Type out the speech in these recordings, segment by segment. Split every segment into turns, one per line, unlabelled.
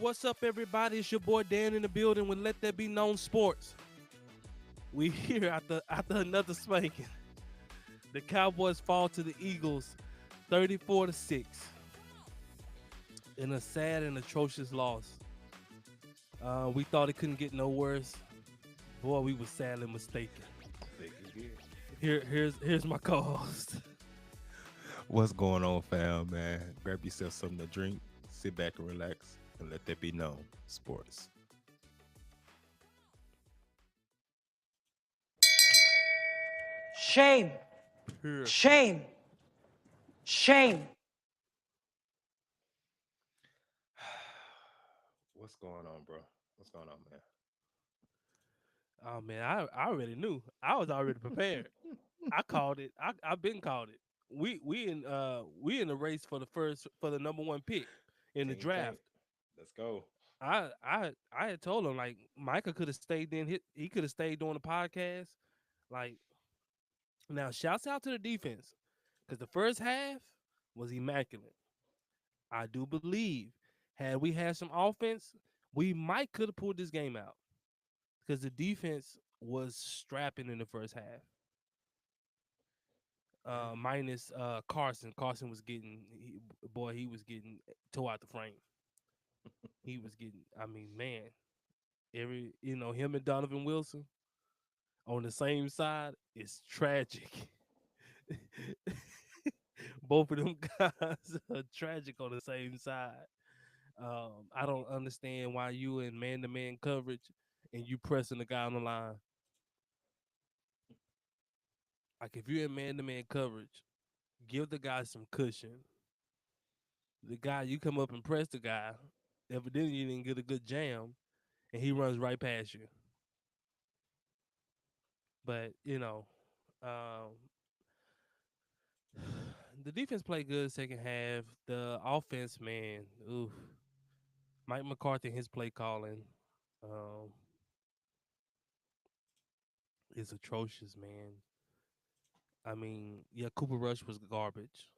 What's up, everybody? It's your boy Dan in the building with Let That Be Known Sports. We here after another spanking. The Cowboys fall to the Eagles 34-6 in a sad and atrocious loss. We thought it couldn't get no worse. Boy, we were sadly mistaken.
They can get.
Here's my co-host.
What's going on, fam, man? Grab yourself something to drink, sit back and relax, and let that be known. Sports.
Shame,
Here.
shame, shame.
What's going on, bro? What's going on, man?
Oh man, I already knew. I was already prepared. I called it. I've been called it. We in the race for the number one pick in the
King
draft.
Tank. Let's go.
I had told him like Micah could have stayed in. He could have stayed doing the podcast. Like now, shouts out to the defense because the first half was immaculate. I do believe had we had some offense, we might could have pulled this game out because the defense was strapping in the first half. Minus Carson. Carson was he was getting tore out the frame. He was getting. I mean, man, him and Donovan Wilson on the same side is tragic. Both of them guys are tragic on the same side. I don't understand why you in man-to-man coverage and you pressing the guy on the line. Like if you're in man-to-man coverage, give the guy some cushion. The guy you come up and press the guy, evidently you didn't get a good jam, and he runs right past you. But um, the defense played good second half. The offense, man, oof. Mike McCarthy, his play calling, um, is atrocious, man. I mean, yeah, Cooper Rush was garbage,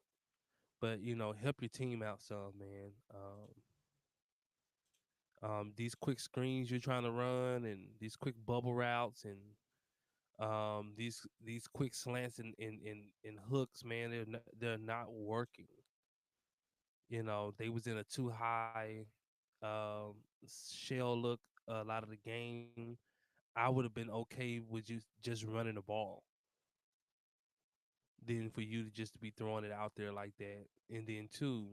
but help your team out some, man. These quick screens you're trying to run, and these quick bubble routes, and these quick slants and hooks, man, they're not working. They was in a too high um, shell look a lot of the game. I would have been okay with just running the ball than for you to just to be throwing it out there like that. And then two,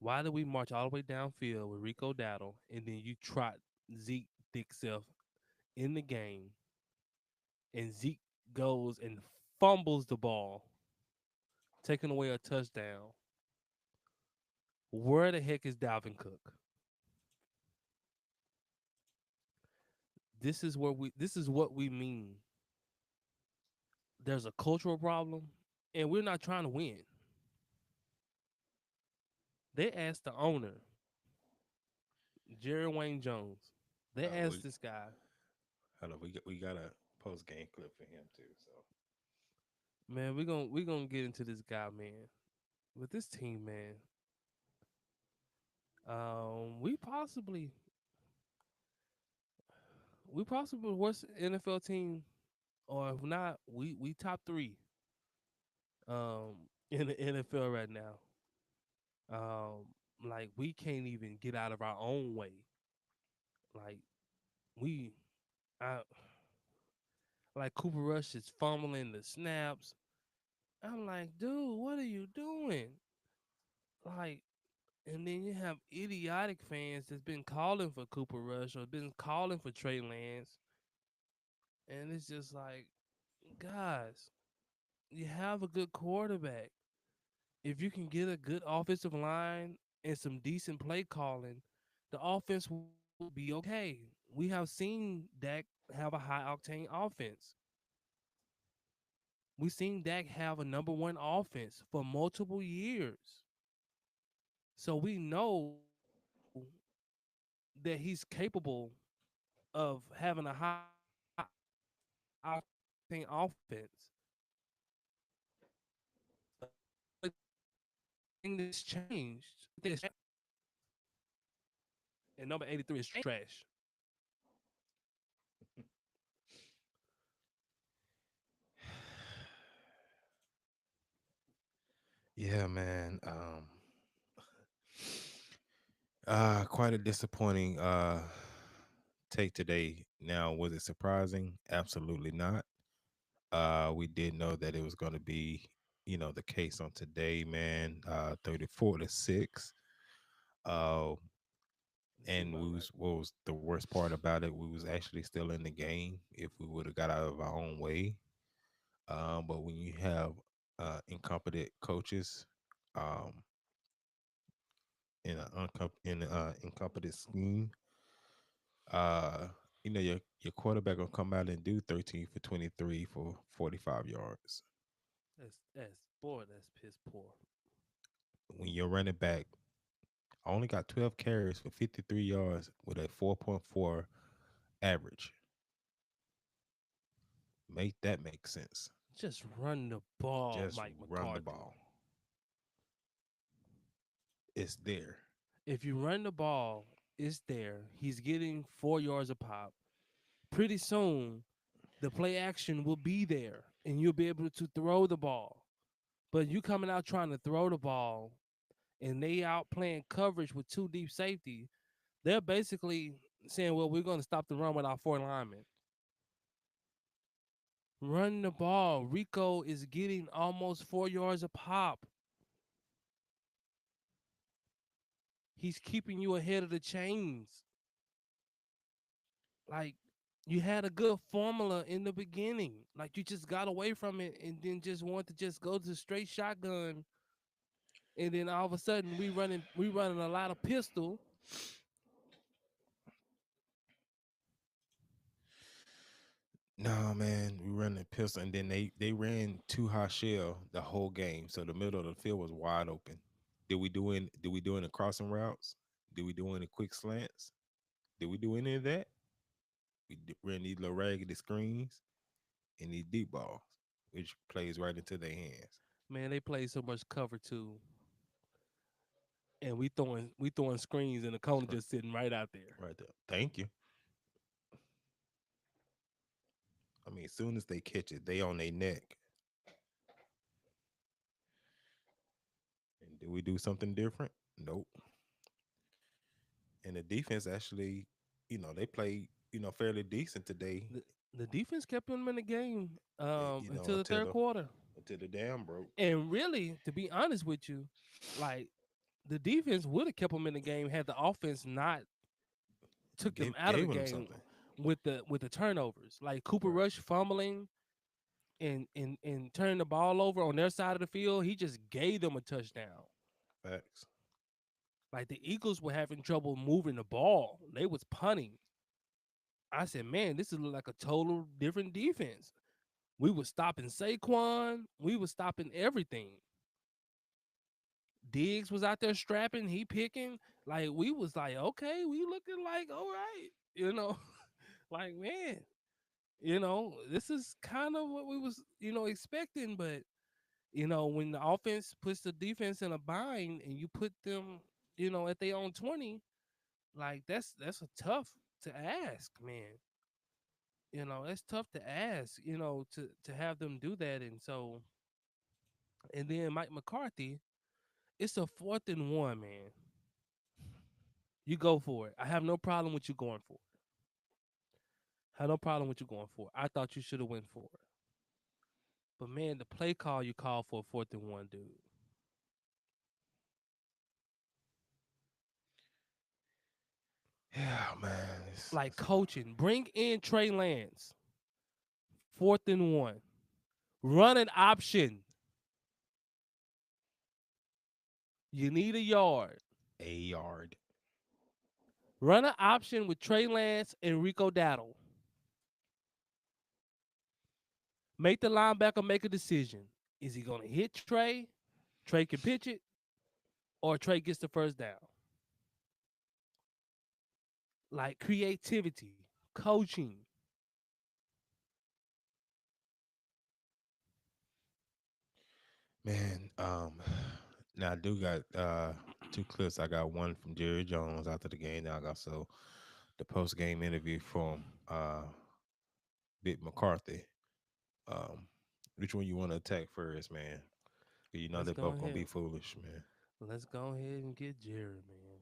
why do we march all the way downfield with Rico Dowdle and then you trot Zeke thick self in the game and Zeke goes and fumbles the ball, taking away a touchdown? Where the heck is Dalvin Cook? This is what we mean. There's a cultural problem and we're not trying to win. They asked the owner, Jerry Wayne Jones. They asked
We
this guy,
hold on. We got a post game clip for him too. So
man, we gonna get into this guy, man. With this team, man, we possibly the worst NFL team, or if not, we top three in the NFL right now. Um, like we can't even get out of our own way. Like we, I like Cooper Rush is fumbling the snaps. I'm like, dude, what are you doing? Like, and then you have idiotic fans that's been calling for Cooper Rush or been calling for Trey Lance, and it's just like, guys, you have a good quarterback. If you can get a good offensive line and some decent play calling, the offense will be okay. We have seen Dak have a high octane offense. We've seen Dak have a number one offense for multiple years. So we know that he's capable of having a high octane offense. The thing that's changed, and number 83 is trash.
Yeah, man. Quite a disappointing take today. Now, was it surprising? Absolutely not. We did know that it was going to be, the case on today, man. 34-6. Uh,
That seemed
and
about right.
what was the worst part about it? We was actually still in the game if we would have got out of our own way. But when you have incompetent coaches, um, in an incompetent scheme, uh, your quarterback will come out and do 13 for 23 for 45 yards.
That's boy, that's piss poor.
When your running back only got 12 carries for 53 yards with a 4.4 average, make that make sense.
Just run the ball,
Just
Mike
run the
McCarthy.
ball. It's there.
If you run the ball, it's there. He's getting 4 yards a pop. Pretty soon, the play action will be there, and you'll be able to throw the ball. But you coming out trying to throw the ball, and they out playing coverage with two deep safety. They're basically saying, "Well, we're going to stop the run with our four linemen." Run the ball. Rico is getting almost 4 yards a pop. He's keeping you ahead of the chains. Like you had a good formula in the beginning. Like you just got away from it and then just want to just go to straight shotgun. And then all of a sudden we running a lot of pistol.
No, man, we ran the pistol, and then they ran two high shell the whole game, so the middle of the field was wide open. Did we do any crossing routes? Did we do any quick slants? Did we do any of that? Ran these little raggedy screens and these deep balls, which plays right into their hands.
Man, they play so much cover too. And we throwing screens and the corner
Right,
just sitting right out there.
right there. Thank you. I mean, as soon as they catch it, they on their neck. And do we do something different? Nope. And the defense actually, they played, fairly decent today.
The defense kept them in the game until the
Until
third quarter.
the dam broke.
And really, to be honest with you, like the defense would have kept them in the game had the offense not took them out of the
Gave them
game
something.
with the turnovers. Like Cooper
Right.
Rush fumbling and turning the ball over on their side of the field, he just gave them a touchdown.
Facts.
Like the Eagles were having trouble moving the ball. They was punting. I said, man, this is like a total different defense. We was stopping Saquon. We was stopping everything. Diggs was out there strapping, he picking. Like we was like, okay, we looking like all right, like man, this is kind of what we was, expecting. But when the offense puts the defense in a bind and you put them, at their own 20, like that's a tough to ask, man. That's tough to ask, to have them do that. And so, and then Mike McCarthy, it's a 4th and 1, man. You go for it. I have no problem with you going for it. I have no problem with you going for it. I thought you should have went for it. But man, the play call you called for a 4th and 1, dude.
Yeah, man. It's,
Like
it's a lot.
coaching, bring in Trey Lance. 4th and 1. Run an option. You need a yard.
A yard.
Run an option with Trey Lance and Rico Dattle. Make the linebacker make a decision. Is he going to hit Trey? Trey can pitch it, or Trey gets the first down. Like creativity, coaching.
Man, Now I do got two clips. I got one from Jerry Jones after the game. Now I got also the post game interview from Big McCarthy. Um, which one you want to attack first, man? 'Cause you know
Let's
they're
go
both gonna
ahead.
be foolish, man.
Let's go ahead and get Jerry, man.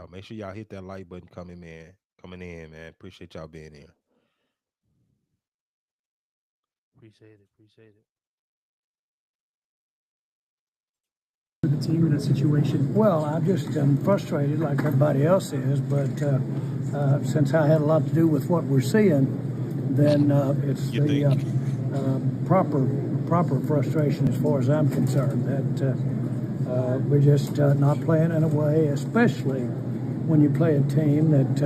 Make sure y'all hit that like button coming in, man. Appreciate y'all being here.
Appreciate it. Appreciate it.
The team in that situation? Well, I just am frustrated like everybody else is, but since I had a lot to do with what we're seeing, then it's
You
the
think?
proper frustration as far as I'm concerned. That we're just not playing in a way, especially when you play a team that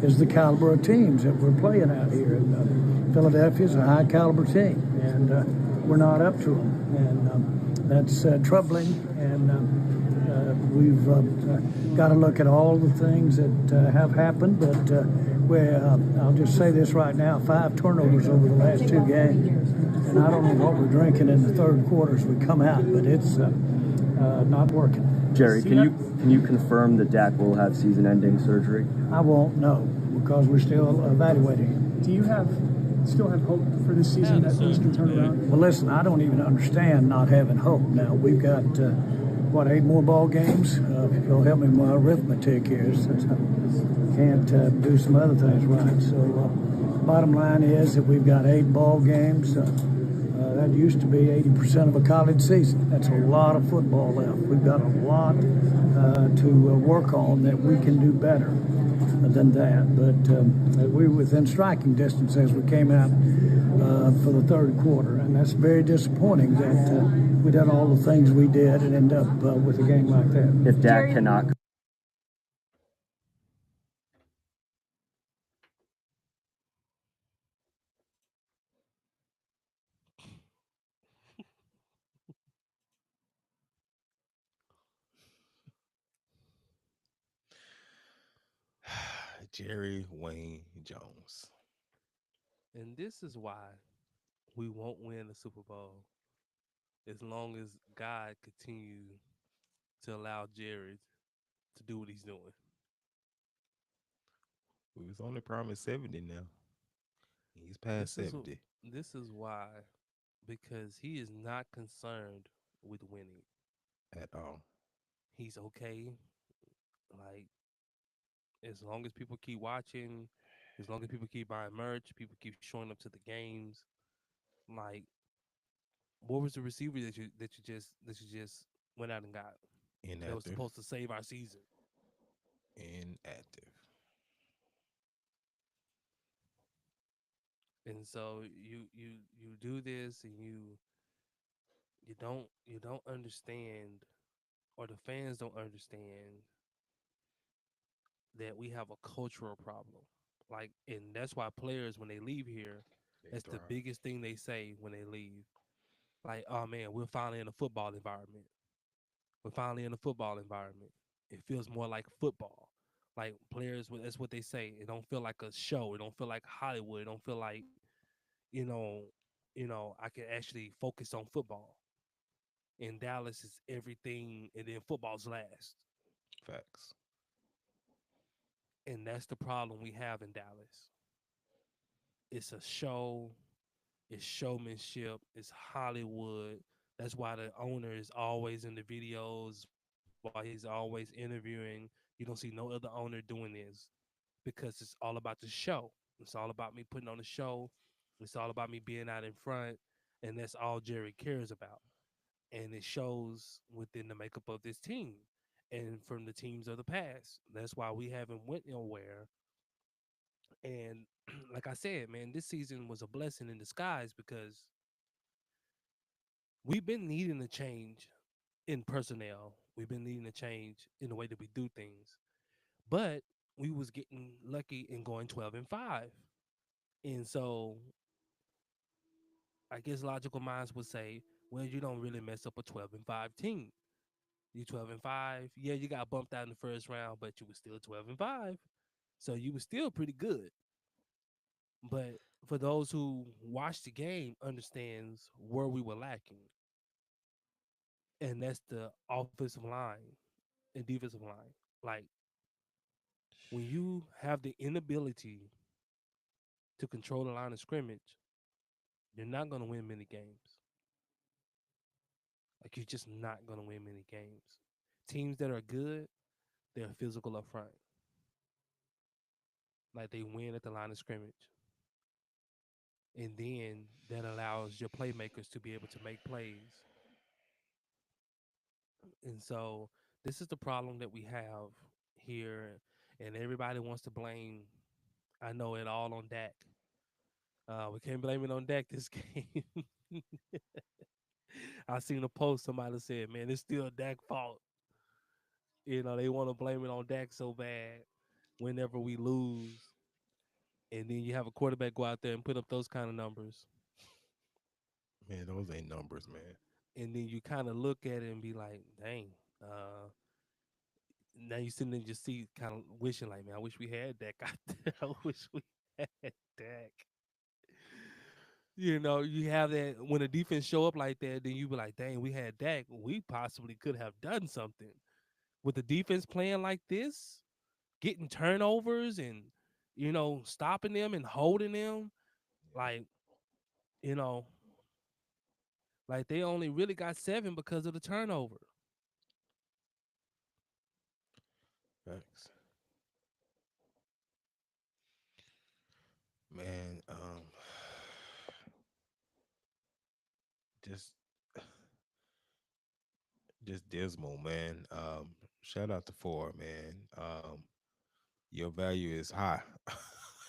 is the caliber of teams that we're playing out here. And Philadelphia is a high caliber team, and we're not up to them, and that's troubling. And we've got to look at all the things that have happened. But I'll just say this right now: 5 turnovers over the last 2 games, and I don't know what we're drinking in the third quarter as we come out, but it's not working.
Jerry, can you confirm that Dak will have season-ending surgery?
I won't know because we're still evaluating.
Do you still have hope for this season
Have
that
the
things can turn
surgery,
around?
Well, listen, I don't even understand not having hope. Now we've got 8 more ball games. If you'll help me with my arithmetic here, since I can't do some other things right. So, bottom line is that we've got 8 ball games. That used to be 80% of a college season. That's a lot of football left. We've got a lot to work on that we can do better than that. But we were within striking distance as we came out for the third quarter, and that's very disappointing that we did all the things we did and end up with a game like that.
If Dak cannot
Jerry Wayne Jones.
and this is why we won't win the Super Bowl as long as God continue to allow Jerry to do what he's doing.
We was only promised 70 now. He's past
This is
70
this is why, because he is not concerned with winning.
at all.
He's okay. Like, as long as people keep watching, as long as people keep buying merch, people keep showing up to the games. Like, what was the receiver that you just went out and got that was
Inactive.
supposed to save our season?
Inactive.
And so you do this, and you don't understand, or the fans don't understand, that we have a cultural problem. Like, and that's why players, when they leave here,
They
that's the
thrive.
biggest thing they say when they leave. Like, oh man, we're finally in a football environment. We're finally in a football environment. It feels more like football. Like, players, that's what they say. It don't feel like a show. It don't feel like Hollywood. It don't feel like, you know, I can actually focus on football. In Dallas is everything, and then football's last.
Facts.
And that's the problem we have in Dallas. It's a show. It's showmanship. It's Hollywood. That's why the owner is always in the videos. Why he's always interviewing. You don't see no other owner doing this, because it's all about the show. It's all about me putting on the show. It's all about me being out in front, and that's all Jerry cares about. And it shows within the makeup of this team and from the teams of the past. That's why we haven't went nowhere. And like I said, man, this season was a blessing in disguise, because we've been needing a change in personnel. We've been needing a change in the way that we do things. But we was getting lucky in going 12-5. And so I guess logical minds would say, well, you don't really mess up a 12-5 team. You 12-5. Yeah, you got bumped out in the first round, but you were still 12-5. So you were still pretty good. But for those who watched the game, understands where we were lacking. and that's the offensive line and defensive line. Like when you have the inability to control the line of scrimmage, you're not going to win many games. Like you're just not going to win many games. Teams that are good, they're physical up front. Like they win at the line of scrimmage. And then that allows your playmakers to be able to make plays. And so this is the problem that we have here. And everybody wants to blame, I know it all on Dak. We can't blame it on Dak this game. I seen a post somebody said, "Man, it's still Dak fault." They want to blame it on Dak so bad whenever we lose, and then you have a quarterback go out there and put up those kind of numbers,
Man, those ain't numbers, man.
and then you kind of look at it and be like, "Dang." Uh, Now you sitting in your seat, kind of wishing, like, "Man, I wish we had Dak out there. I wish we had Dak." You have that when a defense show up like that, then you be like, "Dang, we had Dak. We possibly could have done something." With the defense playing like this, getting turnovers and stopping them and holding them, like you know, like they only really got 7 because of the turnover.
Facts. Man, just just dismal, man. Shout out to Ford, man. Your value is high.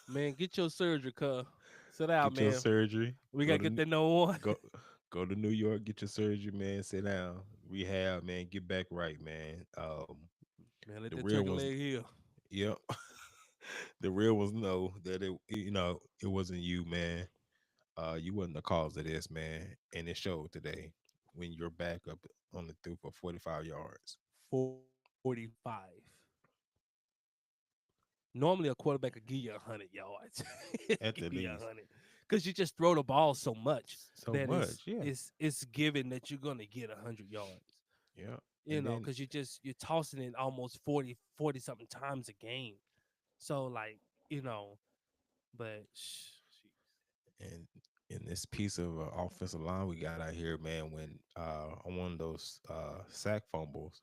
Man, get your surgery, cuz. Sit out,
Get your
man.
surgery.
We
Go
gotta
to
get that number one.
go go to New York. Get your surgery, man. Sit down, rehab, man. Get back right, man.
Man, let
The
that
real
turkey
ones,
leg heal.
yep. The real ones know that it wasn't you, man. You wasn't the cause of this, man, and it showed today when you're back up on the through for 45 yards
45. Normally a quarterback could give you 100 yards.
at
Give
the
you a
least.
100. Because you just throw the ball so much
So
that it's
much, yeah,
it's it's given that you're gonna get 100 yards.
yeah. And then
Because you're tossing it almost 40 something times a game. So like, but
and in this piece of offensive line we got out here, man, when on one of those sack fumbles,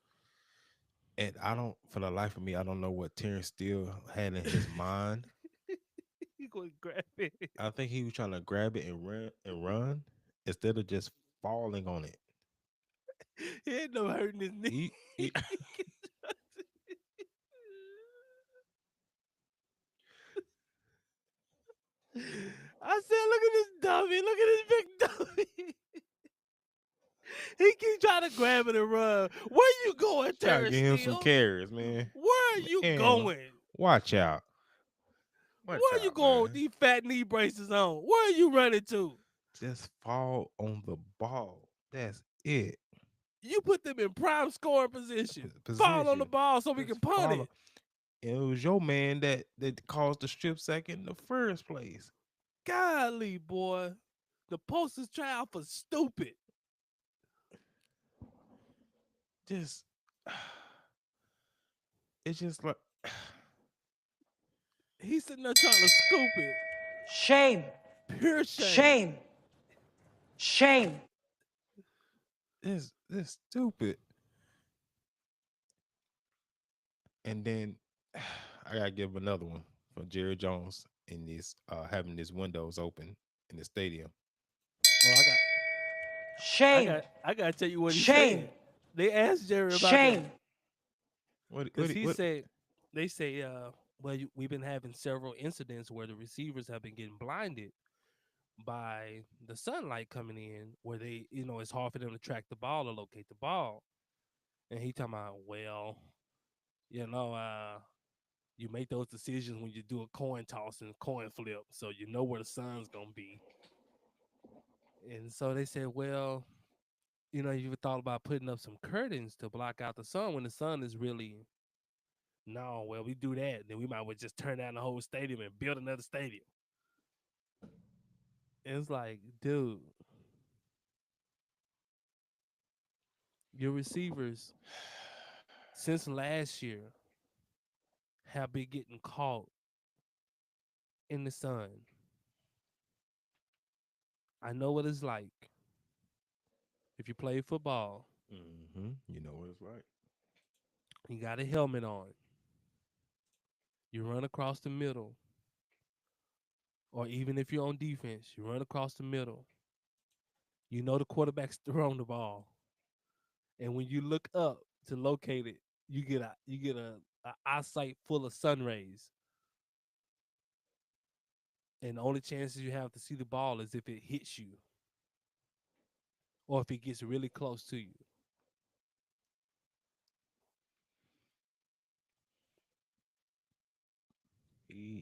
and I don't, for the life of me, I don't know what Terrence Steele had in his mind.
he gonna grab it.
I think he was trying to grab it and run instead of just falling on it.
He ain't no hurting his knee.
He
I said, look at this dummy. Look at this big dummy. He keep trying to grab it and run. Where you going,
try to
Terrence
get him some
Steele?
carries, man.
Where are you
Man,
going?
watch out. Watch
Where are you
out,
going with
man.
these fat knee braces on? Where are you running to?
Just fall on the ball. That's it.
You put them in prime scoring position. Fall on the
Position.
ball so we
Just
can punt
follow.
it.
And it was your man that caused the strip sack in the first place.
Golly, boy. The poster's child for stupid.
Just it's just like
He's sitting there trying to scoop it.
Shame.
Pure shame.
Shame. Shame.
this stupid. And then I gotta give another one for Jerry Jones in this having his windows open in the stadium.
Oh, I
Shame.
got I gotta tell you what he
Shame.
said. They asked Jerry about that.
Shame.
Because he
What
said, they say, well, we've been having several incidents where the receivers have been getting blinded by the sunlight coming in, where it's hard for them to track the ball or locate the ball. And he talking about, well, you know, uh, you make those decisions when you do a coin toss and a coin flip, so you know where the sun's gonna be. And so they said, well, you ever thought about putting up some curtains to block out the sun when the sun is really no, well, we do that, then we might well just turn down the whole stadium and build another stadium. And it's like, dude, Your receivers since last year have been getting caught in the sun. I know what it's like. If you play football,
You know what it's like.
you got a helmet on. You run across the middle, or even if you're on defense, you run across the middle. You know the quarterback's throwing the ball, and when you look up to locate it, you get a eyesight full of sun rays, and the only chances you have to see the ball is if it hits you or if it gets really close to you.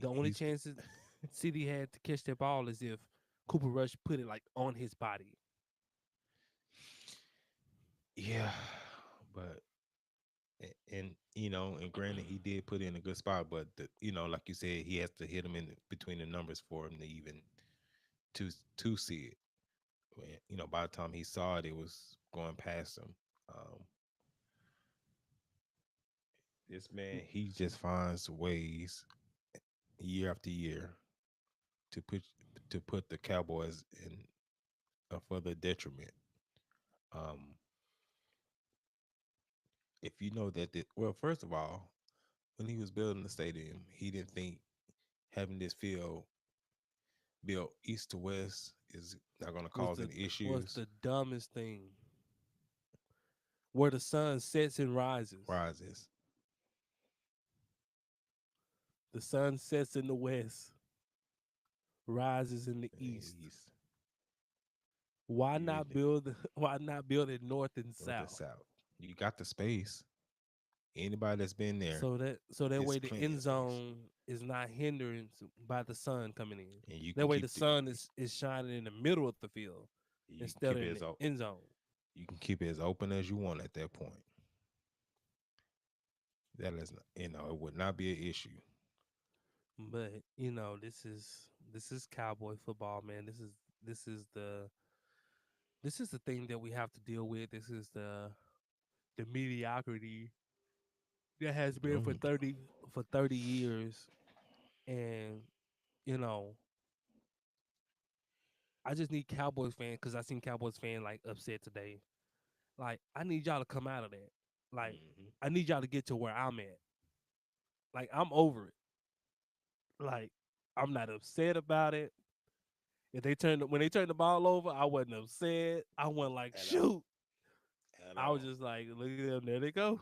The only
He's
chances CD had to catch that ball is if Cooper Rush put it like on his body.
yeah, but and and granted, he did put in a good spot, but like you said, he has to hit him in between the numbers for him to even to see it. By the time he saw it, it was going past him. Um, this man, he just finds ways year after year to put the Cowboys in a further detriment. Um, if you know that, well, first of all, when he was building the stadium, he didn't think having this field built east to west is not going to
Was
cause
the
any
was
issues.
the dumbest thing. Where the sun sets and rises.
Rises
The sun sets in the west, rises in the east.
east,
Why
you
not
really
build why not build it north and
north and
south?
south. You got the space. Anybody that's been there,
So that
it's
way the
plenty
end
of space,
zone is not hindered by the sun coming in.
and you
That
can
way the
keep the
sun is shining in the middle of the field
you can
instead
keep
of
it
in
as
the end zone.
you can keep it as open as you want at that point. That is, it would not be an issue.
But this is cowboy football, man. This is the this is the thing that we have to deal with. This is the mediocrity that has been for
Mm,
30 years. And you know, I just need Cowboys fan because I seen Cowboys fan like upset today. Like I need y'all to come out of that. Like
mhm.
I need y'all to get to where I'm at. Like I'm over it. Like I'm not upset about it. If they turned when they turned the ball over, I wasn't upset. I wasn't like
At all,
shoot.
at
I was
all.
just like, look at them, there they go.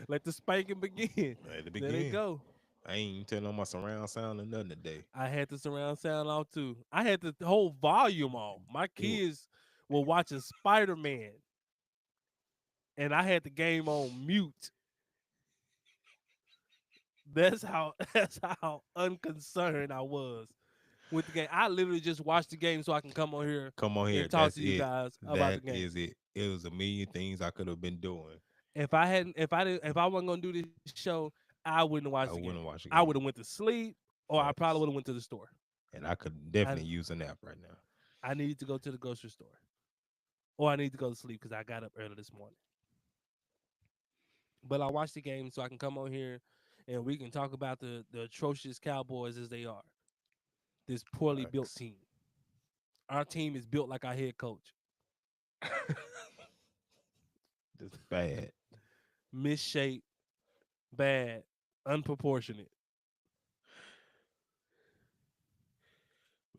Let the spanking begin.
At the
There they
beginning,
go.
I ain't even turn on my surround sound or nothing today.
I had the surround sound off too. I had the whole volume off. My
It was,
kids were watching Spider Man, and I had the game on mute. That's how that's how unconcerned I was with the game. I literally just watched the game so I can come on here
come on here.
and talk
That's
to you
it.
guys about the
That
game.
is it. It was a million things I could have been doing.
If I wasn't gonna do this show, I wouldn't watch the
I
game.
wouldn't watch the
I would have
game.
went to sleep, or I probably would
Facts.
have went to the store.
And I could
I
definitely use a nap right now.
I needed to go to the grocery store, or I need to go to sleep because I got up early this morning. But I watched the game so I can come on here and we can talk about the atrocious Cowboys as they are. This poorly built
Facts.
team. Our team is built like our head coach.
Just bad.
Misshaped, bad, unproportionate.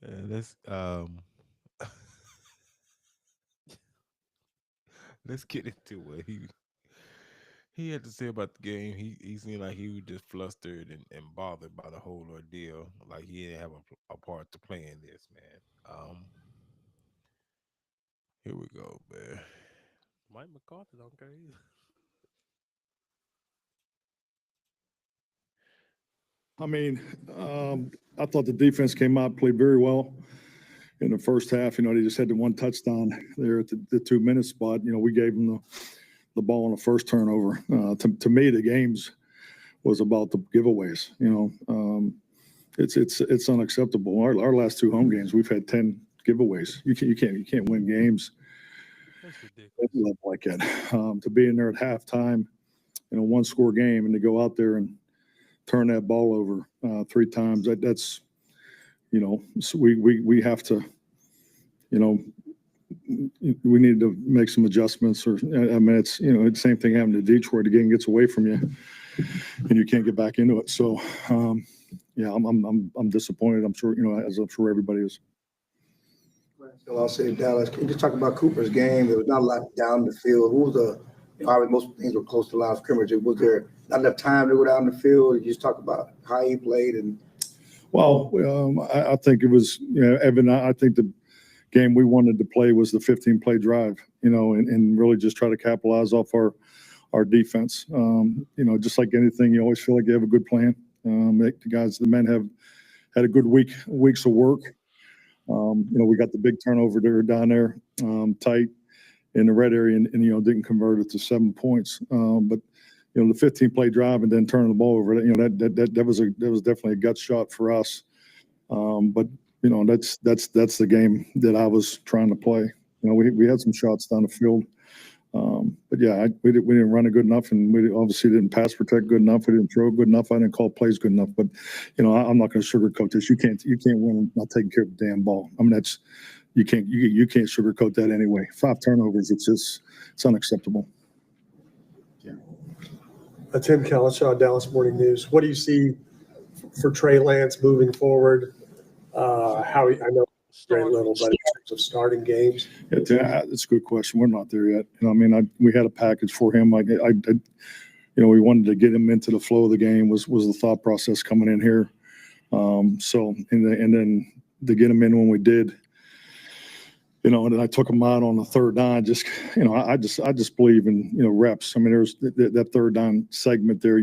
Man, let's get into what he had to say about the game. He seemed like he was just flustered and bothered by the whole ordeal. Like he didn't have a part to play in this, man. Here we go, man.
Mike McCarthy don't care either.
I mean, I thought the defense came out, played very well in the first half. They just had the one touchdown there at the 2 minute spot. We gave them the ball on the first turnover. To me, the games was about the giveaways. It's unacceptable. Our last two home games, we've had 10 giveaways. You can't win games
That's
Any
ridiculous.
level like that. To be in there at halftime in a one score game and to go out there and turn that ball over three times, that's, so we have to, you know, we need to make some adjustments or, I mean, it's the same thing happened to Detroit. The game gets away from you and you can't get back into it. So, yeah, I'm disappointed. I'm sure, as I'm sure everybody is.
So I'll say Dallas. Can you just talk about Cooper's game? There was not a lot down the field. Who was obviously most things were close to the line of scrimmage. Was there not enough time to go down the field? You just talk about how he played and
Well, I think it was, Evan, I think the game we wanted to play was the 15 play drive, and really just try to capitalize off our defense. Just like anything, you always feel like you have a good plan. The men have had a good weeks of work. We got the big turnover there down there, tight in the red area, and didn't convert it to 7 points. But the 15 play drive and then turning the ball over, that was definitely a gut shot for us. But that's the game that I was trying to play. We had some shots down the field. But yeah, we didn't run it good enough, and we obviously didn't pass protect good enough. We didn't throw good enough. I didn't call plays good enough. But I'm not going to sugarcoat this. You can't win not taking care of the damn ball. I mean, that's you can't sugarcoat that anyway. 5 turnovers, it's unacceptable.
Tim Kellishaw, Dallas Morning News. What do you see for Trey Lance moving forward? I know very
Starting.
little, but in terms of starting games,
It's a good question. We're not there yet. I mean, we had a package for him. We wanted to get him into the flow of the game. Was the thought process coming in here? And then to get him in when we did, and then I took him out on the third down. Just, I just believe in reps. I mean, there's that third down segment there.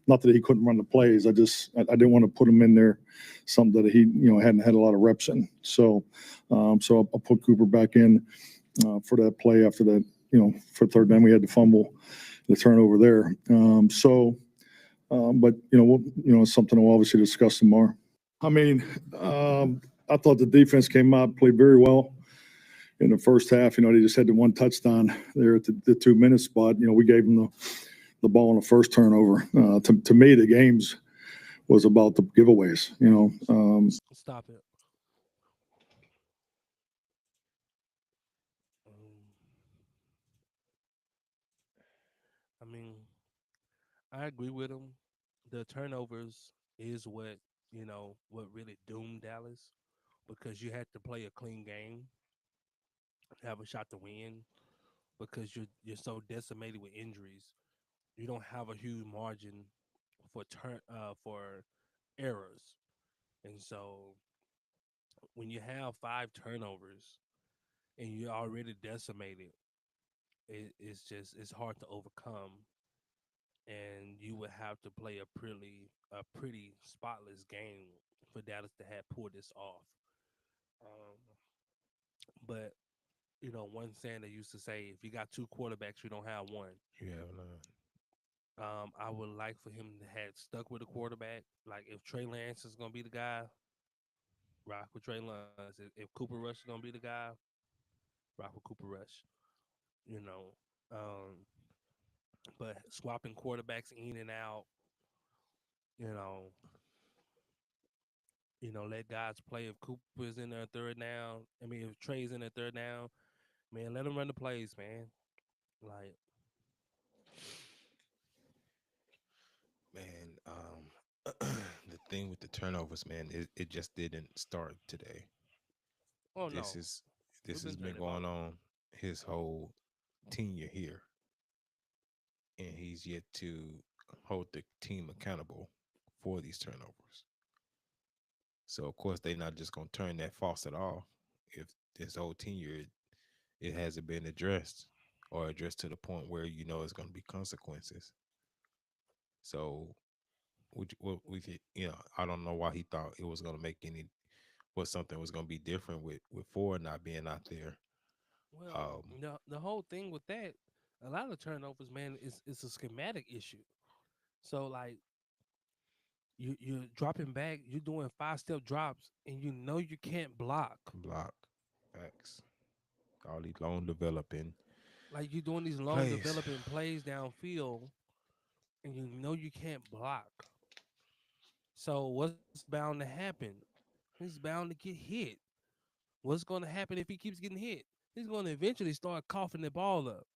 Not that he couldn't run the plays. I didn't want to put him in there something that he hadn't had a lot of reps in. So I put Cooper back in for that play after that. For third down we had the fumble, the turnover there. But it's something we'll obviously discuss tomorrow. I mean, I thought the defense came out, played very well in the first half. They just had the one touchdown there at the 2 minute spot. We gave them the ball on the first turnover. To me, the games was about the giveaways.
Stop it. Um, I mean, I agree with him. The turnovers is what really doomed Dallas because you had to play a clean game, have a shot to win because you're so decimated with injuries. You don't have a huge margin for errors, and so when you have 5 turnovers and you're already decimated, it's hard to overcome, and you would have to play a pretty spotless game for Dallas to have pulled this off. Um, but one saying they used to say, if you got two quarterbacks, you don't have one.
Yeah, no.
I would like for him to have stuck with a quarterback. Like if Trey Lance is gonna be the guy, rock with Trey Lance. If Cooper Rush is gonna be the guy, rock with Cooper Rush. You know, um, but swapping quarterbacks in and out, you know, let guys play. If Cooper's in there third down, I mean, if Trey's in there third down, man, let him run the plays, man. Like,
Man, the thing with the turnovers, man, it just didn't start today.
oh
This
no,
is
we've
this
been
has been
turning
going
ball over.
on his whole tenure here, and he's yet to hold the team accountable for these turnovers. So of course they're not just gonna turn that faucet off if this whole tenure it hasn't been addressed or addressed to the point where it's gonna be consequences. So I don't know why he thought it was gonna make any what something was gonna be different with Ford not being out there.
Well,
Um,
the whole thing with that, a lot of turnovers, man, is a schematic issue. So like you're dropping back, you're doing 5 step drops, and you can't block.
block, facts. All these long developing
Like you're doing these long
plays.
developing plays downfield, and you know you can't block. So what's bound to happen? He's bound to get hit. What's going to happen if he keeps getting hit? He's going to eventually start coughing the ball up,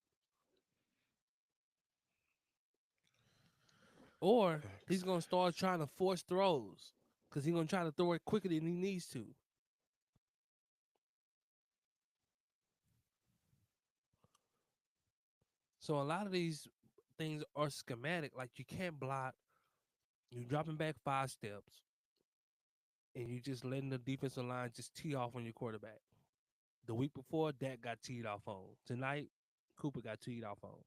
or he's
Facts.
going to start trying to force throws because he's going to try to throw it quicker than he needs to. So a lot of these things are schematic. Like you can't block. You're dropping back 5 steps, and you just letting the defensive line just tee off on your quarterback. The week before, Dak got teed off on. Tonight, Cooper got teed off on.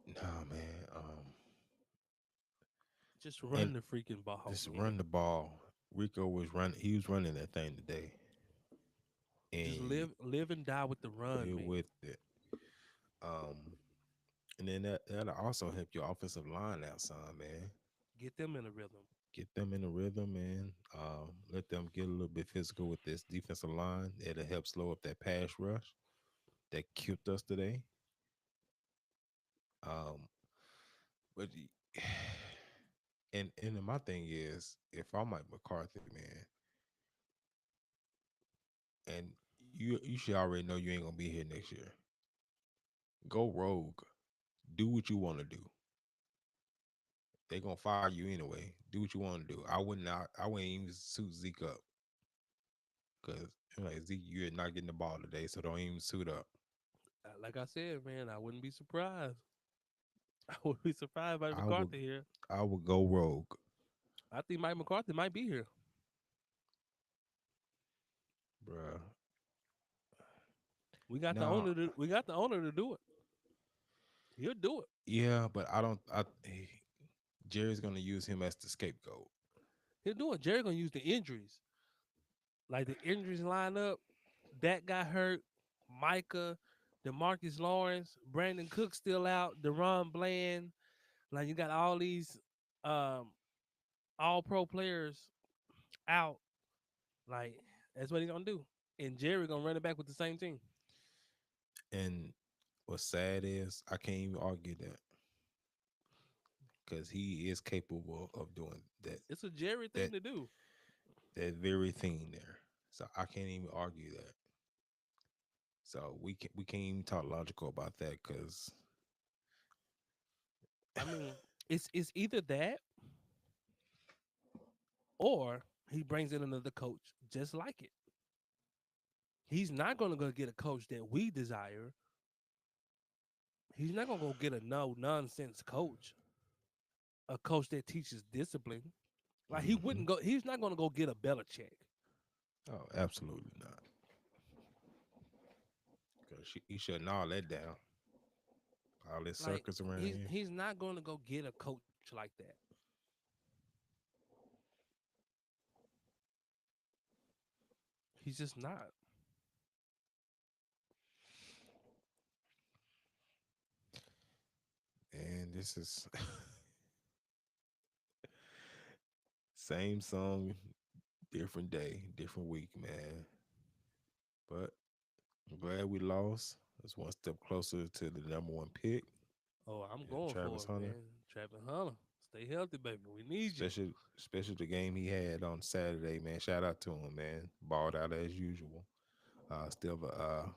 Nah, man.
Just
And
run the freaking ball,
just
man.
run the ball. Rico was running. He was running that thing today,
Just
and
live and die with the run,
we're
man.
with it. Um, and then that'll also help your offensive line out some, man.
Get them in a rhythm.
Get them in a rhythm, man. Let them get a little bit physical with this defensive line. It'll help slow up that pass rush that killed us today. Um, but and then my thing is, if I'm Mike McCarthy, man, and you should already know you ain't gonna be here next year. Go rogue. Do what you want to do. They gonna fire you anyway. Do what you want to do. I wouldn't even suit Zeke up because like Zeke, you're not getting the ball today, so don't even suit up.
Like I said, man, I wouldn't be surprised. I wouldn't be surprised by
I would
McCarthy here.
I would go rogue,
I think Mike McCarthy might be here.
bruh. Now,
We got the owner to do it. He'll do it.
yeah, but I don't. Jerry's gonna use him as the scapegoat.
He'll do it. Jerry gonna use the injuries. Like the injuries line up. Dak got hurt. Micah, DeMarcus Lawrence, Brandon Cook still out. Deron Bland. Like you got all these um all pro players out. Like that's what he gonna do. And Jerry gonna run it back with the same team.
And what's sad is I can't even argue that because he is capable of doing
It's a Jerry thing
that
to do.
that very thing there. So I can't even argue that. So we can't even talk logical about that because
I mean, it's either that or he brings in another coach just like it. He's not gonna go get a coach that we desire. He's not gonna go get a no nonsense coach, a coach that teaches discipline. Like he
hmm
wouldn't go. He's not gonna go get a Belichick.
oh, absolutely not. Because he shutting all that down. All this
Like
circus around here.
he's not gonna go get a coach like that. He's just not.
And this is same song, different day, different week, man. But I'm glad we lost. It's one step closer to the number one pick.
Oh, I'm
And
going for
Travis
it,
Hunter,
man. Travis Hunter, stay healthy, baby. We need you.
especially the game he had on Saturday, man. Shout out to him, man. Balled out as usual. Still a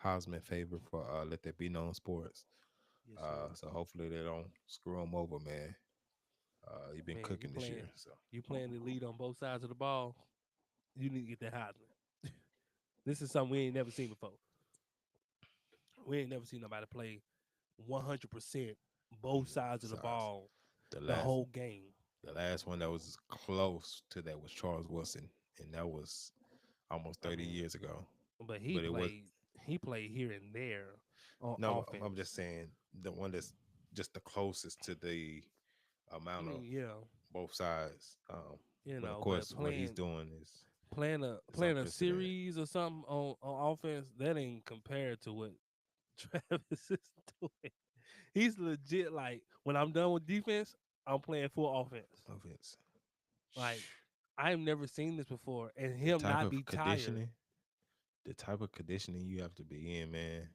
Heisman favorite for Let That Be Known Sports.
Yes, sir.
So hopefully they don't screw him over, man. He been
Man,
cooking this year. So
you playing the lead on both sides of the ball. You need to get that Heisman. This is something we ain't never seen before. We ain't never seen nobody play 100% both sides of the
size.
ball
The
the
last
whole game.
the last one that was close to that was Charles Wilson, and that was almost
I
30
mean,
years ago.
but
But it was
he played here and there on
no. I'm
offense.
just saying the one that's just the closest to the
I
amount of
mean, yeah,
both sides. But of
but
course, what he's doing is
playing a
unprecedented.
series or something on offense that ain't compared to what Travis is doing. He's legit like when I'm done with defense, I'm playing full offense.
Offense.
Like I've never seen this before, and
The
him
type
not
of
be tired.
conditioning you have to be in, man.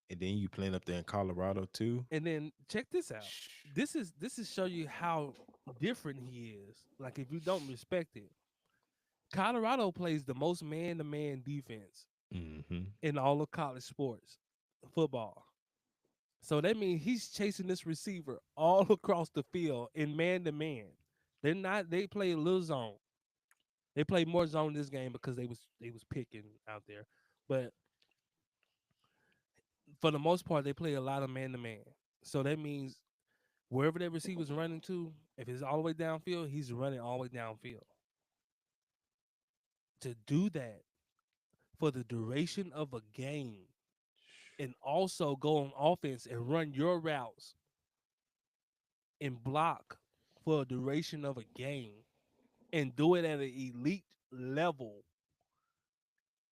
And then you playing up there in Colorado too.
And then check this out. This is show you how different he is. Like if you don't respect it, Colorado plays the most man-to-man defense
Mm-hmm.
in all of college sports, football. So that means he's chasing this receiver all across the field in man-to-man. They're not. They play a little zone. They play more zone this game because they was picking out there, but for the most part, they play a lot of man-to-man. So that means wherever that receiver's running to, if it's all the way downfield, he's running all the way downfield. To do that for the duration of a game and also go on offense and run your routes and block for a duration of a game and do it at an elite level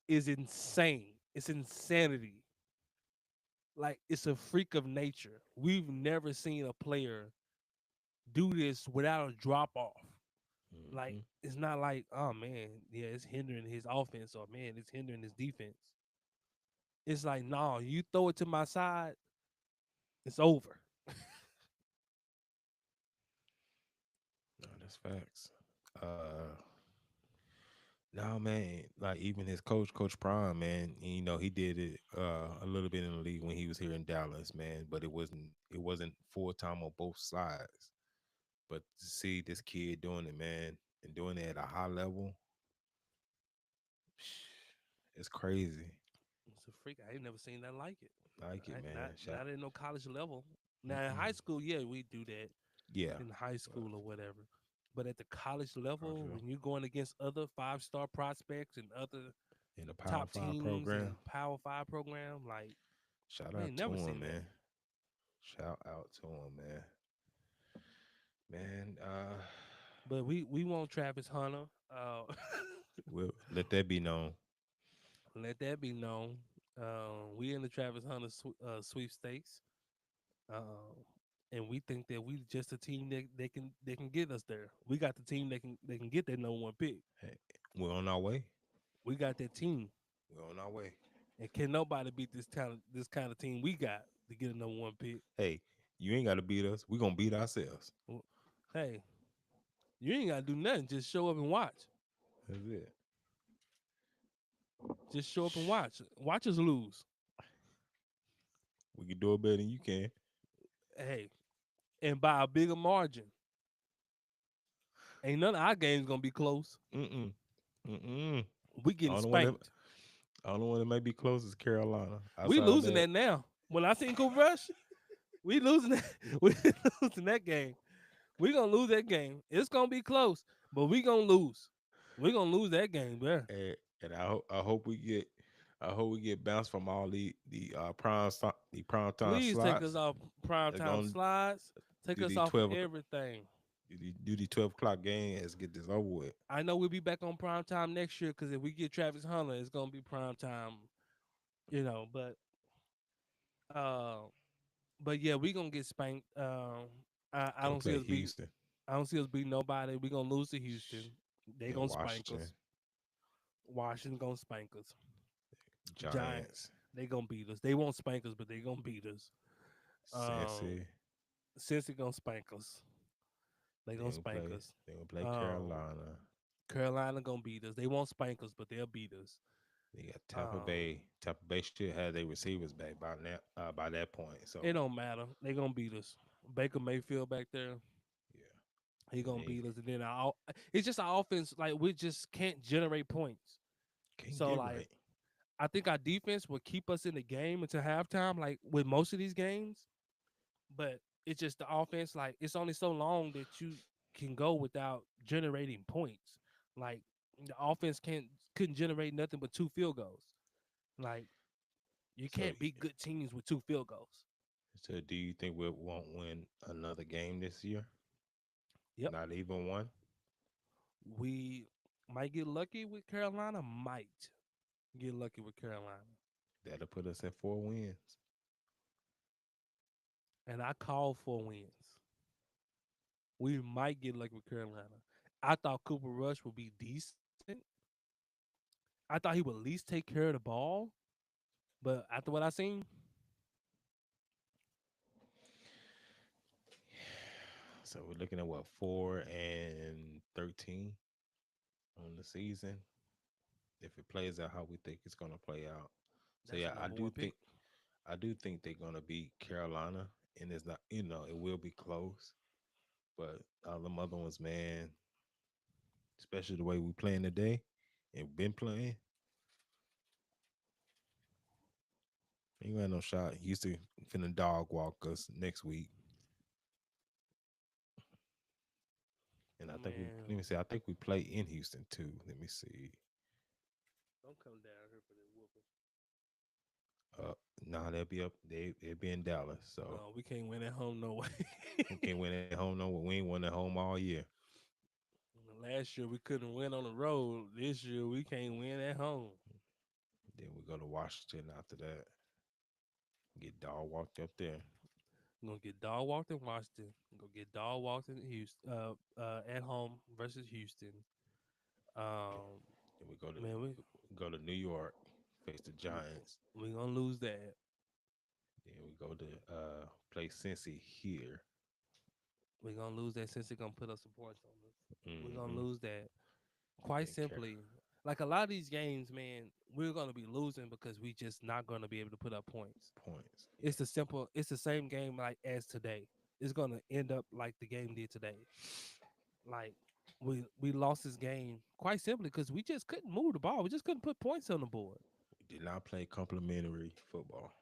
is insane. It's insanity. Like it's a freak of nature. We've never seen a player do this without a drop off. Like
Mm-hmm.
it's not like, oh man, yeah, it's hindering his offense or man, it's hindering his defense. It's like, no, you throw it to my side, it's over.
No, that's facts. Uh, no, man. Like even his coach, Coach Prime, man. He did it a little bit in the league when he was here in Dallas, man. But it wasn't full time on both sides. But to see this kid doing it, man, and doing it at a high level, it's crazy.
It's a freak. I ain't never seen that like it.
Like it, man. Shot.
Not at no college level. Now in high
Mm-mm.
school, yeah, we do that
Yeah.
in high
Uh,
school or whatever. But at the college level,
Cardinal
when you're going against other 5-star prospects and other
in the Power
top
Five
teams
program.
and Power Five program, like
Shout
I
out
ain't
to
never
him,
seen that.
man. Shout out to him, man. Man,
But we want Travis Hunter.
we'll let that be known.
Let that be known. We in the Travis Hunter sweepstakes, and we think that we just a team that they can get us there. We got the team that can get that number one pick.
Hey, we're on our way.
We got that team,
We're on our way.
and can nobody beat this kind of team we got to get a number one pick.
Hey, you ain't got to beat us. We're gonna beat ourselves.
Well, hey, you ain't gotta do nothing. Just show up and watch.
That's it.
Just show up and
Shh.
watch. Watch us lose.
We can do it better than you can.
Hey, and by a bigger margin. Ain't none of our games gonna be close.
Mm-mm. Mm-mm.
We getting
Only one that
spanked.
only one that may be close is Carolina.
We
Outside of
losing
that,
that now. When I seen Cooper Rush, we losing that. We losing that game. We gonna lose that game. It's gonna be close, but we gonna lose. We gonna lose that game, man.
and I hope we get bounced from all the prime time
Please take us
slots.
off
They're
primetime
gonna
slides. Take
do
us
the
off of
12 o'clock,
everything.
do the 12 o'clock game. Let's get this over with.
I know we'll be back on primetime next year because if we get Travis Hunter, it's gonna be primetime. But uh, but yeah, we gonna get spanked. I
Go
don't see
play
us beat.
Houston
I don't see us beat nobody. We gonna lose to Houston. They
in
gonna spank
Washington.
us. Washington gonna spank us. Giants,
Giants,
they gonna beat us. They won't spank us, but they gonna beat us. Um,
Cincy.
Cincy gonna spank us. They
Then
gonna
we
spank
play.
us.
Then we play
Um,
Carolina.
Carolina gonna beat us. They won't spank us, but they'll beat us.
They got Tampa
Um,
Bay. Tampa Bay should have their receivers back by now. By that point, so
it don't matter. They gonna beat us. Baker Mayfield back there,
yeah.
he
And
gonna
then
beat us. And then it's just our offense. Like we just can't generate points.
can't
So
get
like
right.
I think our defense will keep us in the game until halftime, like with most of these games. But it's just the offense, like it's only so long that you can go without generating points. Like the offense couldn't generate nothing but 2 field goals. Like you
So,
can't beat good teams with 2 field goals.
so do you think we won't win another game this year?
Yep.
Not even one.
We might get lucky with Carolina, might get lucky with Carolina.
That'll put us at 4 wins.
And I call for wins. We might get lucky with Carolina. I thought Cooper Rush would be decent. I thought he would at least take care of the ball. But after what I seen,
So we're looking at what, 4-13 on the season. If it plays out how we think it's gonna play out. So
that's
yeah,
a number one pick.
I do think they're gonna beat Carolina, and it's not, it will be close. But all them other ones, man, especially the way we playing today and been playing, ain't got no shot. Houston finna dog walk us next week. And I think we
Man,
let me see, I think we play in Houston too. Let me see.
don't come down here for the whooping.
Uh nah, they'll be up, they'll be in Dallas. So
No, we can't win at home no way.
we can't win at home no. We ain't won at home all year.
Last year we couldn't win on the road. This year we can't win at home.
Then we go to Washington after that. Get dog walked up there.
We're gonna get dog walked in Washington. Go get dog walked in Houston. At home versus Houston. Um,
Then we go to
man,
New York, face the Giants.
we gonna lose that.
Then we go to play Cincy here.
We're gonna lose that since they're gonna put up some points on us. We're gonna
Mm-hmm.
lose that. Quite
Then care
simply, like a lot of these games, man, we're gonna be losing because we just not gonna be able to put up points.
points.
It's
Yeah.
the simple. It's the same game like as today. It's gonna end up like the game did today. Like we lost this game quite simply because we just couldn't move the ball. We just couldn't put points on the board.
We did not play complimentary football.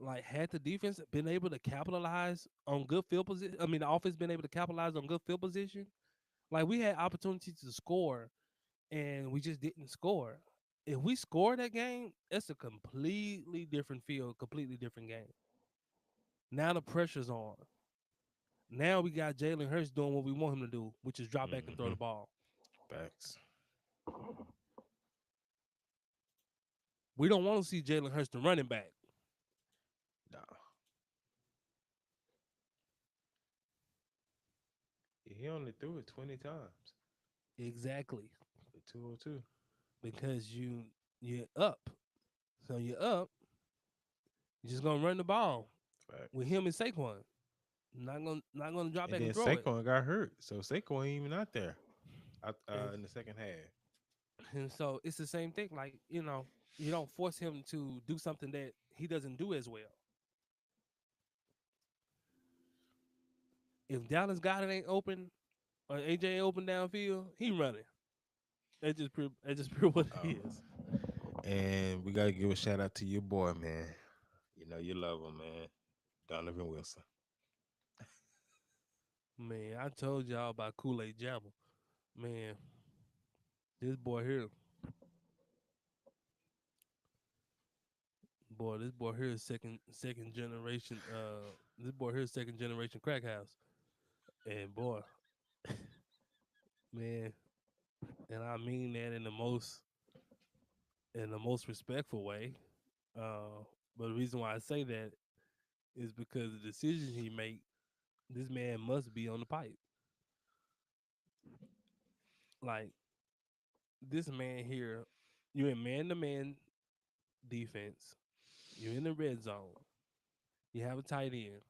Like had the defense been able to capitalize on good field position, I mean the offense been able to capitalize on good field position. Like we had opportunities to score and we just didn't score. If we score that game, it's a completely different field, completely different game. Now the pressure's on. Now we got Jalen Hurts doing what we want him to do, which is drop back and throw
Mm-hmm.
the ball.
Facts.
We don't want to see Jalen Hurts the running back.
Nah. He only threw it 20 times.
Exactly.
The 202.
Because you're up. So you're up, you're just gonna run the ball with
Facts.
him and Saquon. Not gonna drop
And
back
then
and throw it.
Saquon got hurt. So Saquon ain't even out there
And,
in the second half.
and so it's the same thing. Like, you don't force him to do something that he doesn't do as well. If Dallas Goddard ain't open or AJ ain't open downfield, he running. That's just pure what it
Oh.
is.
And we gotta give a shout out to your boy, man. You know you love him, man. Donovan Wilson.
Man, I told y'all about Kool-Aid Jammer. Man, this boy here, this boy here is second generation. This boy here is second generation crack house. And boy, man, and I mean that in the most respectful way. But the reason why I say that is because the decisions he make, this man must be on the pipe. Like this man here, you're in man-to-man defense. You're in the red zone. You have a tight end.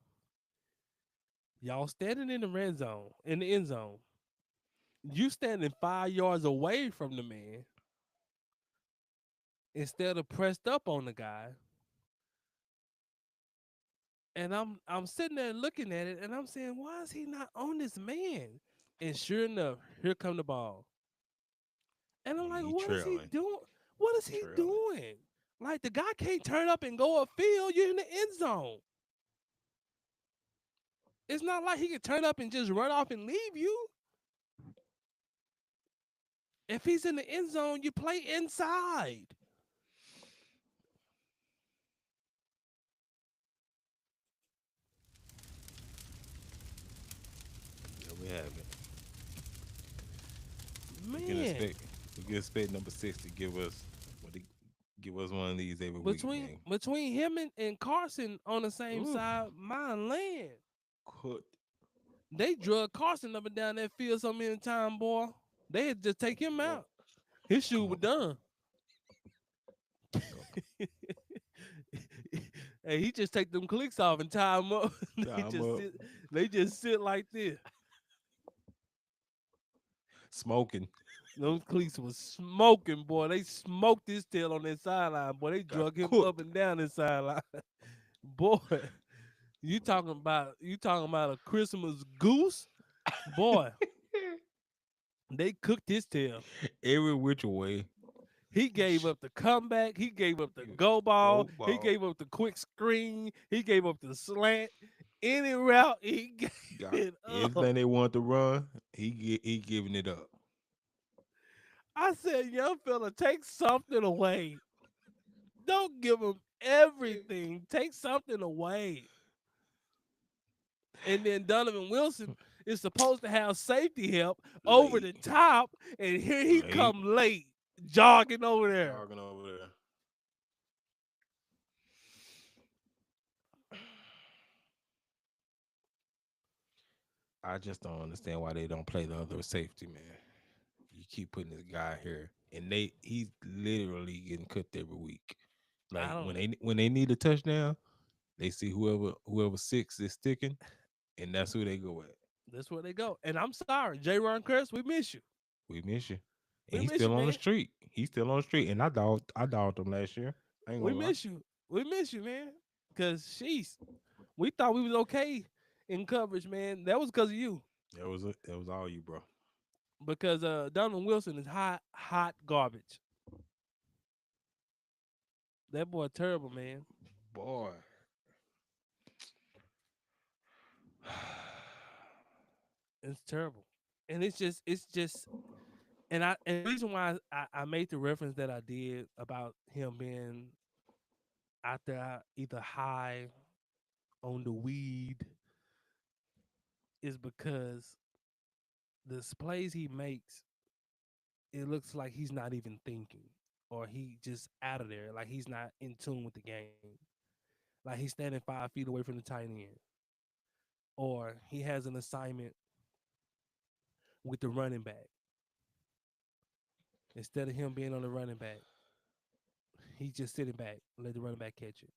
Y'all standing in the red zone, in the end zone. You standing 5 yards away from the man instead of pressed up on the guy. And I'm sitting there looking at it and I'm saying, why is he not on this man? And sure enough, here come the ball. And I'm like,
He
what is he
trailing.
doing? What is he
Trailing.
doing? Like the guy can't turn up and go upfield. You're in the end zone. It's not like he can turn up and just run off and leave you. If he's in the end zone, you play inside.
Yeah, we have it. We can
Man,
expect we can expect number 6 to give us one of these every week,
between
man.
him and Carson on the same
Ooh,
side, my land.
cooked.
They drug Carson up and down that field so many times, boy. They had just take him out. His shoe
Come
was
on.
done.
Go.
Hey, he just take them clicks off and tie them up. they
Time
just
up.
sit. They just sit like this.
Smoking.
Those cleats was smoking, boy. They smoked his tail on that sideline, boy. They
Got
drug him up
cooked.
and down the sideline. Boy, you talking about a Christmas goose? Boy, they cooked his tail.
Every which way.
He gave up the comeback. He gave up the
You
go ball.
go
He
ball.
gave up the quick screen. He gave up the slant. Any route, he gave
Got
it up.
everything they wanted to run. He giving it up.
I said, young fella, take something away. Don't give him everything. Take something away. And then Donovan Wilson is supposed to have safety help over the
Late.
top, and here he
Late.
come late, jogging over there.
Jogging over there. I just don't understand why they don't play the other safety, man. You keep putting this guy here, and he's literally getting cooked every week.
I
Like
don't.
when they need a touchdown, they see whoever six is sticking, and that's who they go at.
That's where they go. And I'm sorry, J. Ron Curse, we miss you.
We miss you, and
We
he's
miss you,
still on the
man.
street. He's still on the street, and I dogged him last year. I ain't
We
gonna lie.
miss you. We miss you, man. Cause sheesh, we thought we was okay in coverage, man. That was because of you.
That was all you, bro.
Because Donovan Wilson is hot garbage. That boy terrible, man.
Boy,
It's terrible. And it's just and the reason why I made the reference that I did about him being out there either high on the weed is because the plays he makes, it looks like he's not even thinking, or he just out of there, like he's not in tune with the game. Like he's standing 5 feet away from the tight end, or he has an assignment with the running back. Instead of him being on the running back, he's just sitting back, let the running back catch it.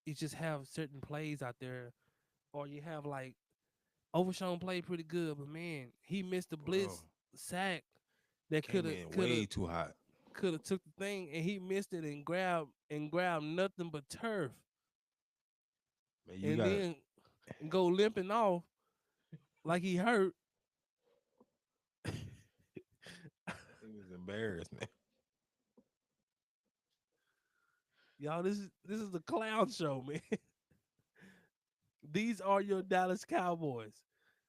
You just have certain plays out there, or you have like Overshown played pretty good, but man, he missed the
bro,
blitz sack that could
came
have
in
could have
way too hot.
could have took the thing, and he missed it and grabbed nothing but turf,
Man, you
and
got
then go limping off like he hurt.
it was embarrassed, man.
Y'all, this is a clown show, man. These are your Dallas Cowboys.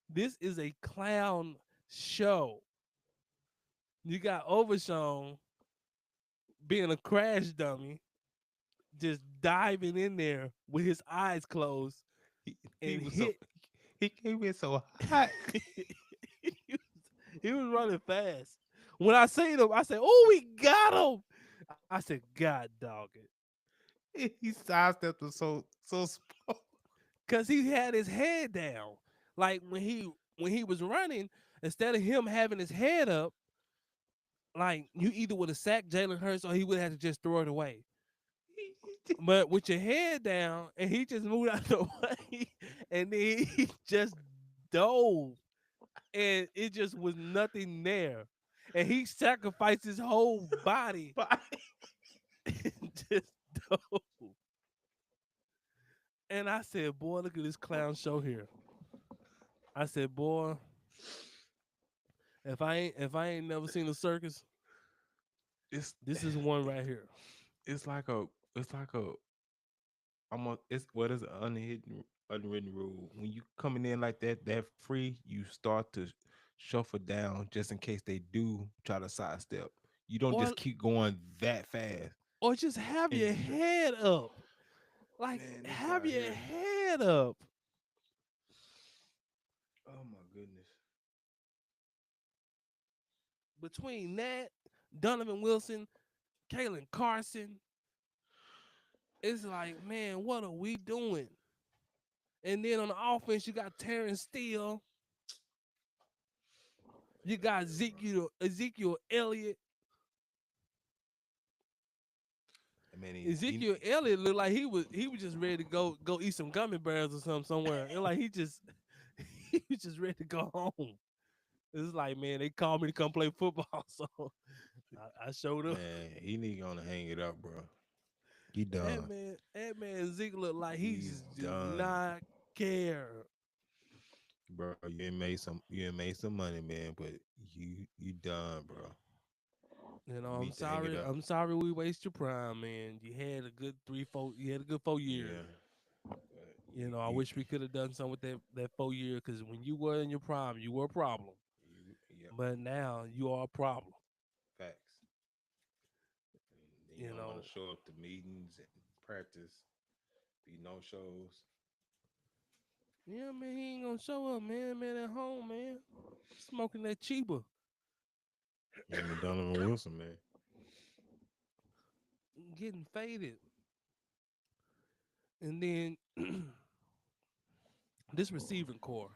This is a clown show. You got Overshown being a crash dummy, just diving in there with his eyes closed
He
and
was so
hit.
he came in so hot.
he, was, he was running fast. When I seen him, I said, "Oh, we got him!" I said, "God dog it,"
He sidestepped him so small.
because he had his head down. Like when he was running, instead of him having his head up, like you either would have sacked Jalen Hurts or he would have to just throw it away. But with your head down, and he just moved out the way, and then he just dove, and it just was nothing there, and he sacrificed his whole body
But
and just dove. And I said, "Boy, look at this clown show here." I said, "Boy, if I ain't never seen a circus,
it's
this is one right here."
it's like a it's like a almost it's what is an unwritten rule. When you coming in like that free, you start to shuffle down just in case they do try to sidestep. You don't
Or
just keep going that fast.
or just have
And
your head up. Like
man, this
have
guy
your
here.
head up.
Oh my goodness.
Between that, Donovan Wilson, Kalen Carson, it's like, man, what are we doing? And then on the offense, you got Terrence Steele. You got Ezekiel Elliott.
I mean,
Ezekiel Elliott looked like he was just ready to go eat some gummy bears or something somewhere. And like he just he was just ready to go home. It's like, man, they called me to come play football, so I showed up.
man, he need gonna hang it up, bro. He
That
done.
man, that man Zeke looked like he
He's
just do
done,
not care.
bro. You ain't made some money, man, but you done, bro.
You know,
You
I'm
need to hang it
sorry.
up.
I'm sorry we waste your prime, man. You had a good 3, 4. You had a good 4 years.
Yeah, but
You
you
know, I
you
wish we could have done something with that 4 year because when you were in your prime, you were a problem.
yep,
But now you are a problem.
facts. And then you
You
don't want
know,
to show up to meetings and practice, be no shows.
yeah, man, he ain't gonna show up, man. Man at home, man, smoking that cheaper,
Him and Donovan Wilson, man.
getting faded, and then this receiving core,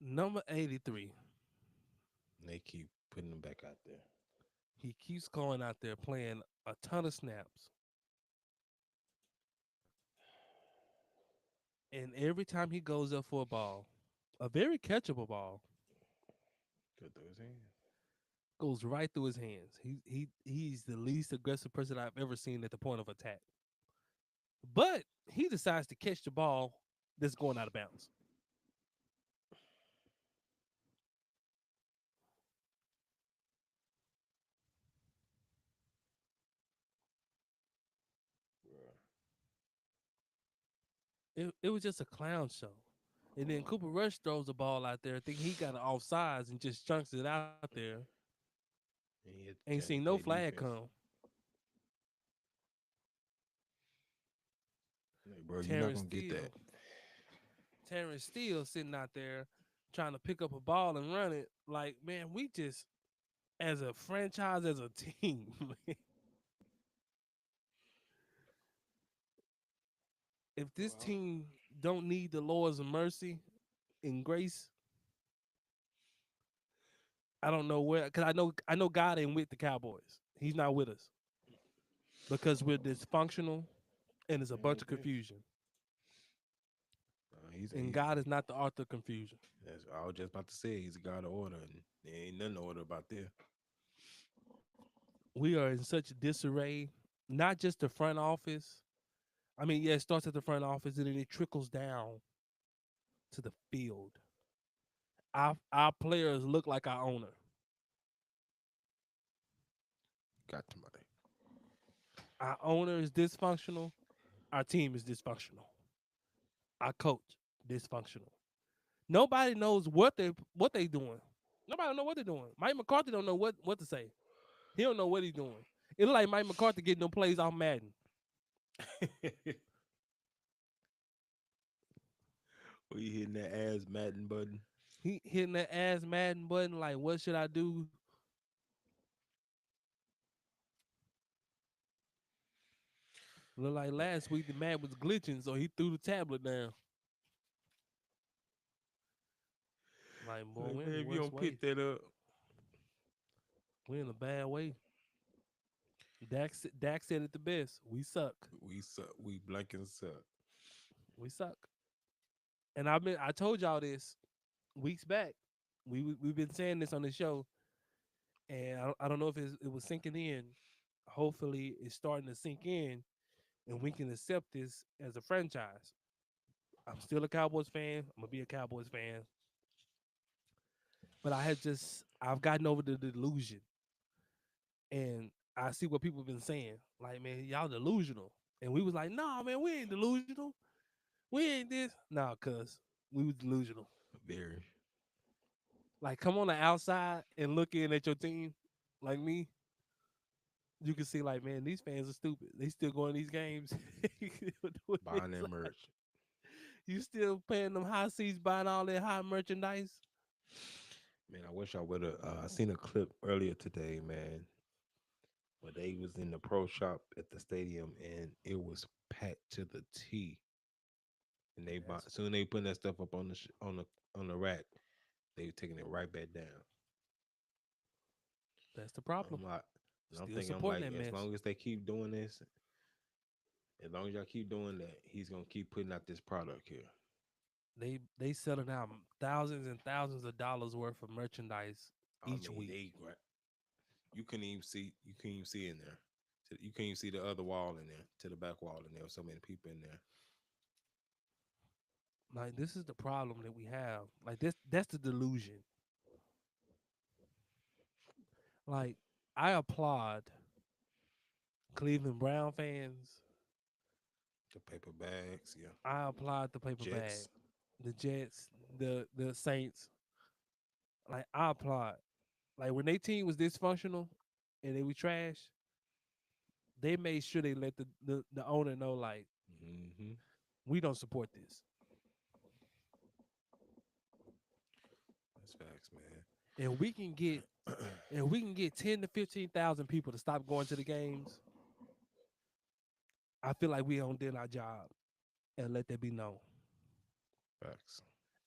number 83.
They keep putting him back out there.
He keeps going out there playing a ton of snaps, and every time he goes up for a ball, a very catchable ball,
Good through his hands.
goes right through his hands. He's the least aggressive person I've ever seen at the point of attack. But he decides to catch the ball that's going out of bounds.
Bro.
It was just a clown show. And then Cooper Rush throws the ball out there, thinking he got it offsides and just chunks it out there.
And he had
Ain't
the
seen
chance to
no
play
flag
defense.
come.
Like, bro, you're not
Terrence
gonna get that.
Steele, Terrence Steele sitting out there trying to pick up a ball and run it. Like, man, we just as a franchise, as a team, if this
Well,
team don't need the Lord's mercy and grace, I don't know where. Because I know God ain't with the Cowboys. He's not with us because we're dysfunctional and it's a
man,
bunch
he
of
been.
confusion. And
He's.
God is not the author of confusion.
That's, I was just about to say he's a god of order, and there ain't nothing to order about there.
We are in such disarray. Not just the front office. I mean, yeah, it starts at the front office and then it trickles down to the field. Our players look like our owner.
Got to money.
Our owner is dysfunctional. Our team is dysfunctional. Our coach dysfunctional. Nobody knows what they doing. Nobody know what they're doing. Mike McCarthy don't know what to say. He don't know what he's doing. It look like Mike McCarthy getting no plays off Madden.
We hitting that ass Madden button.
He hitting that ass Madden button like, what should I do? Look like last week the Mad was glitching, so he threw the tablet down. Like, boy,
Like,
we're in
man,
the
if you
worst
don't
way.
pick that up,
We're in a bad way. Dak said it the best. We suck.
we suck. We blank and suck.
We suck. And I told y'all this weeks back. We've been saying this on the show, and I don't know if it was sinking in. Hopefully, it's starting to sink in, and we can accept this as a franchise. I'm still a Cowboys fan. I'm gonna be a Cowboys fan, but I've gotten over the delusion, and I see what people have been saying. Like, man, y'all delusional, and we was like, nah, man, we ain't delusional. We ain't this. Nah, cuz we was delusional.
Very.
Like, come on the outside and look in at your team, like me. You can see, like, man, these fans are stupid. They still going to these games.
Buying that merch.
You still paying them high seats, buying all that high merchandise.
Man, I wish I would have seen a clip earlier today, man. but they was in the pro shop at the stadium, and it was packed to the T. And they
That's
soon they putting that stuff up on on the rack. They were taking it right back down.
that's the problem.
I'm like, and I'm
Still
thinking, I'm
supporting
like,
that
as
mess.
long as they keep doing this, as long as y'all keep doing that, he's gonna keep putting out this product here.
They selling out thousands and thousands of dollars worth of merchandise
I
each
mean,
week.
you couldn't even see, you couldn't even see in there. You couldn't even see the other wall in there, to the back wall in there. So many people in there.
Like this is the problem that we have. Like that's the delusion. Like I applaud Cleveland Brown fans.
The paper bags, yeah.
I applaud the paper bag,
Jets,
the Jets, the Saints. Like I applaud. Like when their team was dysfunctional and they were trash, they made sure they let the owner know like
mm-hmm.
we don't support this.
That's facts, man.
And we can get 10 to 15,000 people to stop going to the games. I feel like we don't did our job and let that be known.
Facts.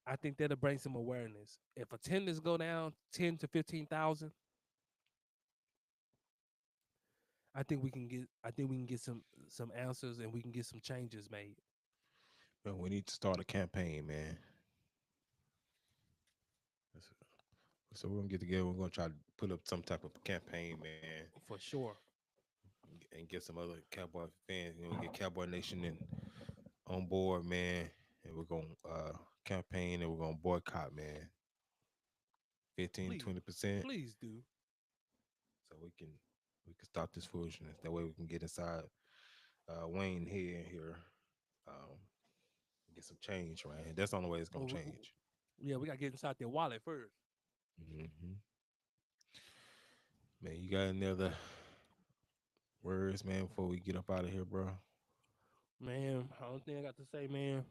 I think that'll bring some awareness. If attendance go down 10 to 15,000, I think we can get some answers and we can get some changes made.
Man, we need to start a campaign, man. That's- So we're gonna get together. We're gonna try to put up some type of campaign, man,
For sure.
and get some other Cowboy fans. You know, get Cowboy Nation in on board, man. And we're gonna campaign, and we're gonna boycott, man. 15,
Please,
20%,
please do.
so we can stop this foolishness. That way we can get inside Wayne here, um, get some change, right? That's the only way it's gonna
Well,
change.
yeah, we got to get inside their wallet first.
Hmm. Man, you got any other words, man, before we get up out of here, bro?
Man, I don't think I got to say, man.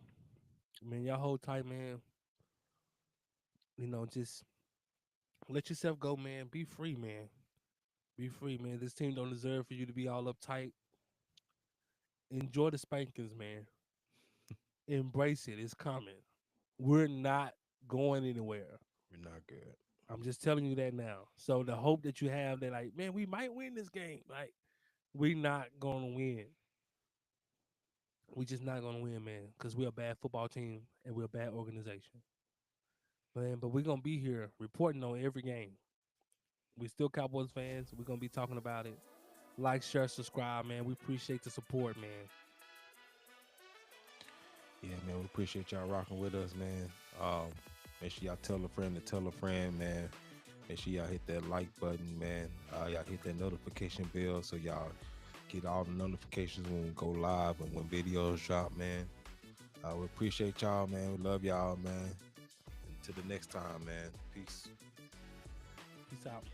Man, y'all hold tight, man. Just let yourself go, man. Be free, man. Be free, man. This team don't deserve for you to be all uptight. Enjoy the spankings, man. Embrace it. It's coming. We're not going anywhere.
We're not good.
I'm just telling you that now. So the hope that you have that, like, man, we might win this game. Like, we not gonna win. We just not gonna win, man, because we're a bad football team and we're a bad organization. Man, but we're gonna be here reporting on every game. We still Cowboys fans. We're gonna be talking about it. Like, share, subscribe, man. We appreciate the support, man.
Yeah, man, we appreciate y'all rocking with us, man. Make sure y'all tell a friend to tell a friend, man. Make sure y'all hit that like button, man. Y'all hit that notification bell so y'all get all the notifications when we go live and when videos drop, man. We appreciate y'all, man. We love y'all, man. Until the next time, man. Peace.
Peace out.